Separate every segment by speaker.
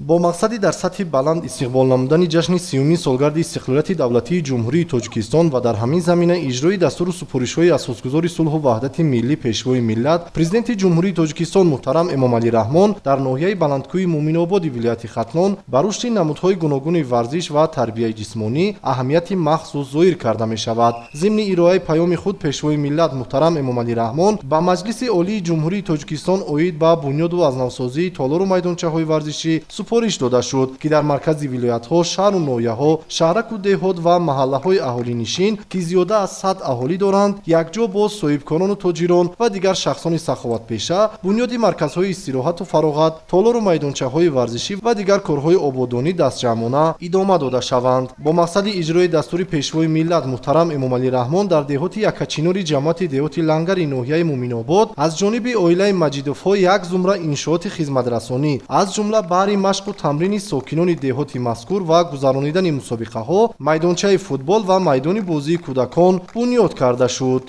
Speaker 1: бо мақсади дар сатҳи баланд истиқбол намудани ҷашни 30-умин солгарди истиқлолияти давлатии ҷумҳурии Тоҷикистон ва дар ҳамин замина иҷрои дастуру супоришҳои асосгузори сулҳу ваҳдати миллӣ пешвои миллат президенти ҷумҳурии Тоҷикистон муҳтарам Эмомалӣ Раҳмон дар ноҳияи баландкӯҳи Муъминободи вилояти Хатлон ба рушди намудҳои гуногуни варзиш ва тарбияи ҷисмонӣ аҳамияти махсус зоҳир карда мешавад. зимни ироаи паёми худ пешвои миллат муҳтарам Эмомалӣ Раҳмон ба Маҷлиси олии ҷумҳурии Тоҷикистон оид ба бунёду азнавсозии толору майдончаҳои варзишӣ супориш дода шуд, ки дар маркази вилоятҳо, шаҳру ноҳияҳо, шаҳраку деҳот ва маҳаллаҳои аҳолинишин, ки зиёда аз 100 аҳолӣ доранд, якҷо бо соҳибкорону тоҷирон ва дигар шахсони саховатпеша бунёди марказҳои истироҳату фароғат, толору майдончаҳои варзишӣ ва дигар корҳои ободонӣ дастҷамъона идома дода шаванд. бо мақсади иҷрои дастури пешвои миллат муҳтарам Эмомалӣ Раҳмон дар деҳоти Якачинори ҷамъияти деҳоти Лангари ноҳияи Муъминобод аз ҷониби оилаи Маҷидовҳо як зумра иншооти хизматрасонӣ, аз ҷумла баҳри машқу тамрини сокинони деҳоти мазкур ва гузаронидани мусобиқаҳо, майдончаи футбол ва майдони бозии кӯдакон бунёд карда шуд.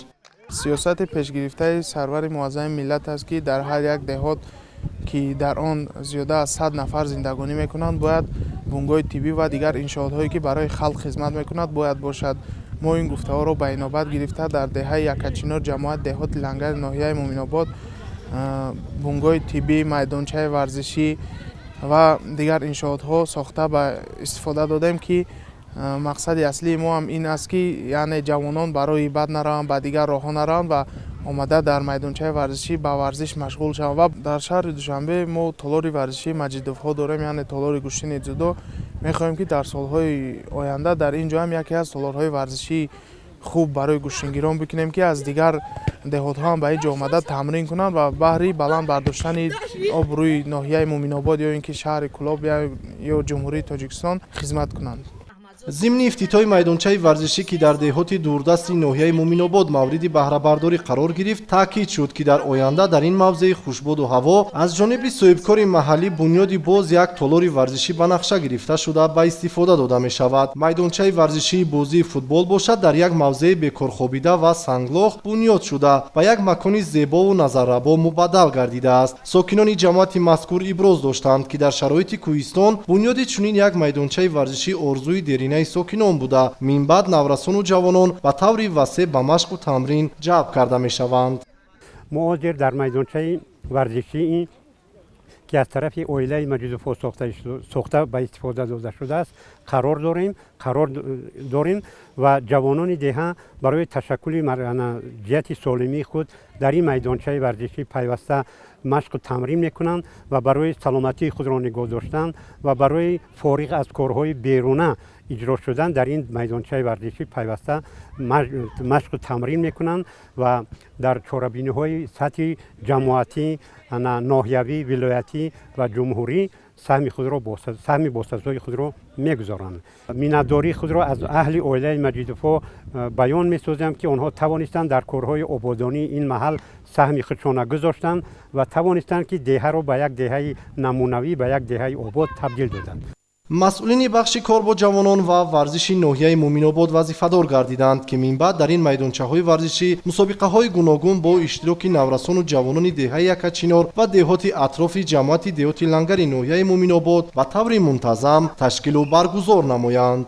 Speaker 2: сиёсати пешгирифтаи сарвари муаззами миллат аст, ки дар ҳар як деҳот, ки дар он зиёда аз 100 нафар зиндагонӣ мекунанд, бояд бунгоҳи тиббӣ ва дигар иншоотҳое, ки барои халқ хизмат мекунад, бояд бошад. мо ин гуфтаҳоро ба инобат гирифта дар деҳаи Якачинор ҷамоат деҳоти Лангари ноҳияи Муъминобод бунгоҳи тиббӣ, майдончаи варзишӣ ва дигар иншоотҳо сохта ба истифода додем, ки мақсади аслии мо ҳам ин аст, ки яъне ҷавонон барои бад нараванд, ба дигар роҳҳо нараванд ва омада дар майдончаи варзишӣ ба варзиш машғул шаванд. Ва дар шаҳри Душанбе мо толори варзишии Маҷидовҳо дорем, яъне толори гӯштини дзюдо. Мехоҳем, ки дар солҳои оянда дар ин ҷо ҳам яке аз толорҳои варзишии хуб барои гӯштингирон бикунем, ки аз дигар деҳотҳо ҳам ба ин ҷо омада тамрин кунанд ва баҳри баланд бардоштани обрӯи ноҳияи Муъминобод ё ин ки шаҳри Кӯлоб ё ҷумҳурии Тоҷикистон хизмат кунанд.
Speaker 1: зимни ифтитоҳи майдончаи варзишӣ, ки дар деҳоти дурдасти ноҳияи Муъминобод мавриди баҳрабардорӣ қарор гирифт, таъкид шуд, ки дар оянда дар ин мавзеи хушбоду ҳаво аз ҷониби соҳибкори маҳаллӣ бунёди боз як толори варзишӣ ба нақша гирифта шуда ба истифода дода мешавад. майдончаи варзишии бозии футбол бошад дар як мавзеи бекорхобида ва санглох бунёд шуда ба як макони зебову назаррабо мубаддал гардидааст. сокинони ҷамъияти мазкур иброз доштанд, ки дар шароити кӯҳистон бунёди чунин як майдончаи варзишӣ орзуи дерина сокинон буда, минбаъд наврасону ҷавонон ба таври васеъ ба машқу тамрин ҷалб карда мешаванд.
Speaker 3: мо ҳозир дар майдончаи варзишӣ, ки аз тарафи оилаи Маҷидовҳо сохта ба истифода дода шудааст, қарор дорем ва ҷавонони деҳа барои ташаккули ҷиҳати солимии худ дар ин майдончаи варзишӣ пайваста машқу тамрин мекунанд ва барои саломатии худро нигоҳ доштан ва барои фориғ аз корҳои беруна иҷро шудан дар ин майдончаи варзишӣ пайваста машқу тамрин мекунанд ва дар чорабиниҳои сатҳи ҷамоатӣ, ноҳиявӣ, вилоятӣ ва ҷумҳурӣ саҳми босазои худро мегузоранд. миннатдории худро аз аҳли оилаи Маҷидовҳо баён месозем, ки онҳо тавонистанд дар корҳои ободонии ин маҳал саҳми худшона гузоштанд ва тавонистанд, ки деҳаро ба як деҳаи намунавӣ, ба як деҳаи обод табдил доданд.
Speaker 1: масъулини бахши кор бо ҷавонон ва варзиши ноҳияи Муъминобод вазифадор гардиданд, ки минбаъд дар ин майдончаҳои варзишӣ мусобиқаҳои гуногун бо иштироки наврасону ҷавонони деҳаи Якачинор ва деҳоти атрофи ҷамъияти деҳоти Лангари ноҳияи Муъминобод ба таври мунтазам ташкилу баргузор намоянд.